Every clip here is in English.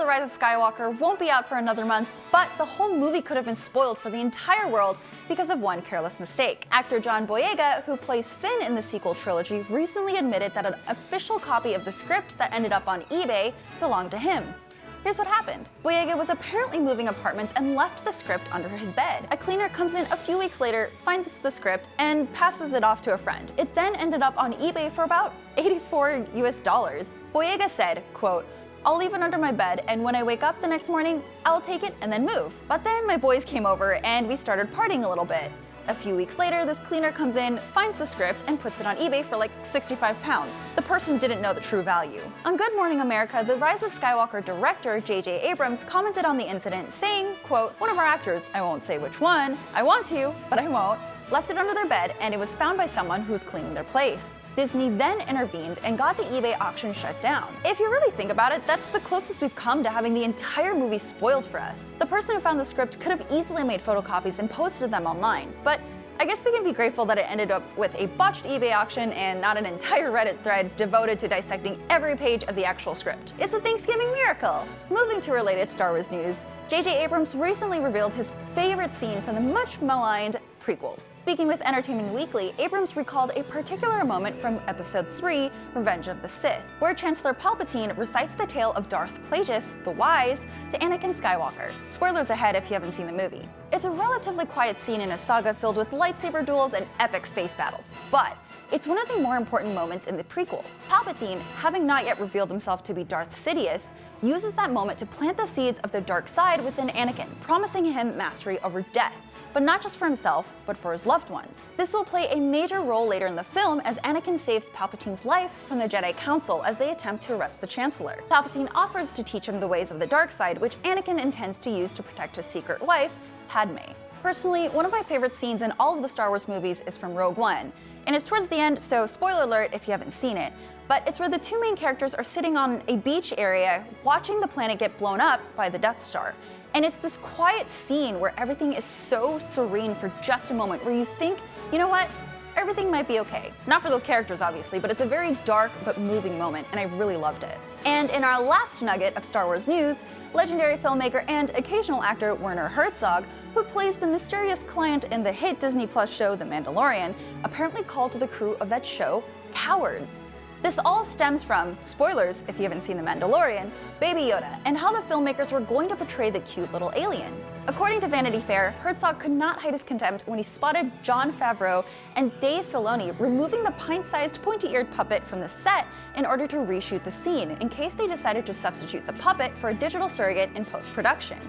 Rise of Skywalker won't be out for another month, but the whole movie could have been spoiled for the entire world because of one careless mistake. Actor John Boyega, who plays Finn in the sequel trilogy, recently admitted that an official copy of the script that ended up on eBay belonged to him. Here's what happened. Boyega was apparently moving apartments and left the script under his bed. A cleaner comes in a few weeks later, finds the script, and passes it off to a friend. It then ended up on eBay for about $84 US. Boyega said, quote, "I'll leave it under my bed, and when I wake up the next morning, I'll take it and then move. But then my boys came over and we started partying a little bit. A few weeks later, this cleaner comes in, finds the script, and puts it on eBay for like 65 pounds. The person didn't know the true value." On Good Morning America, the Rise of Skywalker director J.J. Abrams commented on the incident, saying, quote, "One of our actors, I won't say which one, I want to, but I won't, left it under their bed and it was found by someone who was cleaning their place." Disney then intervened and got the eBay auction shut down. If you really think about it, that's the closest we've come to having the entire movie spoiled for us. The person who found the script could have easily made photocopies and posted them online, but I guess we can be grateful that it ended up with a botched eBay auction and not an entire Reddit thread devoted to dissecting every page of the actual script. It's a Thanksgiving miracle! Moving to related Star Wars news, J.J. Abrams recently revealed his favorite scene from the much maligned prequels. Speaking with Entertainment Weekly, Abrams recalled a particular moment from Episode 3, Revenge of the Sith, where Chancellor Palpatine recites the tale of Darth Plagueis the Wise to Anakin Skywalker. Spoilers ahead if you haven't seen the movie. It's a relatively quiet scene in a saga filled with lightsaber duels and epic space battles, but it's one of the more important moments in the prequels. Palpatine, having not yet revealed himself to be Darth Sidious, uses that moment to plant the seeds of the dark side within Anakin, promising him mastery over death. But not just for himself, but for his loved ones. This will play a major role later in the film as Anakin saves Palpatine's life from the Jedi Council as they attempt to arrest the Chancellor. Palpatine offers to teach him the ways of the dark side, which Anakin intends to use to protect his secret wife, Padme. Personally, one of my favorite scenes in all of the Star Wars movies is from Rogue One, and it's towards the end, so spoiler alert if you haven't seen it, but it's where the two main characters are sitting on a beach area watching the planet get blown up by the Death Star. And it's this quiet scene where everything is so serene for just a moment, where you think, you know what, everything might be okay. Not for those characters, obviously, but it's a very dark but moving moment, and I really loved it. And in our last nugget of Star Wars news, legendary filmmaker and occasional actor Werner Herzog, who plays the mysterious client in the hit Disney Plus show The Mandalorian, apparently called to the crew of that show cowards. This all stems from, spoilers if you haven't seen The Mandalorian, Baby Yoda, and how the filmmakers were going to portray the cute little alien. According to Vanity Fair, Herzog could not hide his contempt when he spotted Jon Favreau and Dave Filoni removing the pint-sized pointy-eared puppet from the set in order to reshoot the scene, in case they decided to substitute the puppet for a digital surrogate in post-production.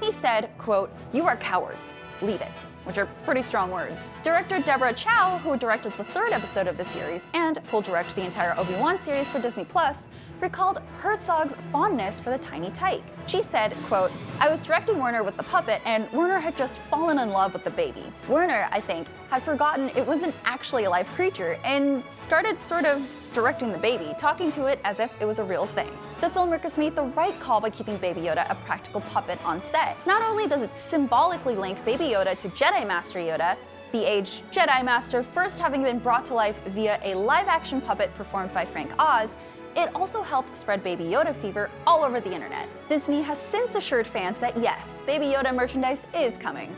He said, quote, "You are cowards. Leave it," which are pretty strong words. Director Deborah Chow, who directed the third episode of the series and will direct the entire Obi-Wan series for Disney Plus, recalled Herzog's fondness for the tiny tyke. She said, quote, "I was directing Werner with the puppet, and Werner had just fallen in love with the baby. Werner, I think, had forgotten it wasn't actually a live creature and started sort of directing the baby, talking to it as if it was a real thing." The filmmakers made the right call by keeping Baby Yoda a practical puppet on set. Not only does it symbolically link Baby Yoda to Jedi Master Yoda, the aged Jedi Master first having been brought to life via a live-action puppet performed by Frank Oz, it also helped spread Baby Yoda fever all over the internet. Disney has since assured fans that yes, Baby Yoda merchandise is coming,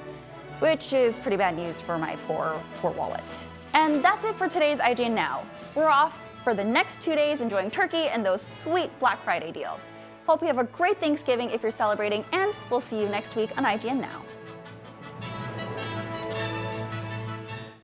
which is pretty bad news for my poor wallet. And that's it for today's IGN Now. We're off for the next 2 days enjoying turkey and those sweet Black Friday deals. Hope you have a great Thanksgiving if you're celebrating, and we'll see you next week on IGN Now.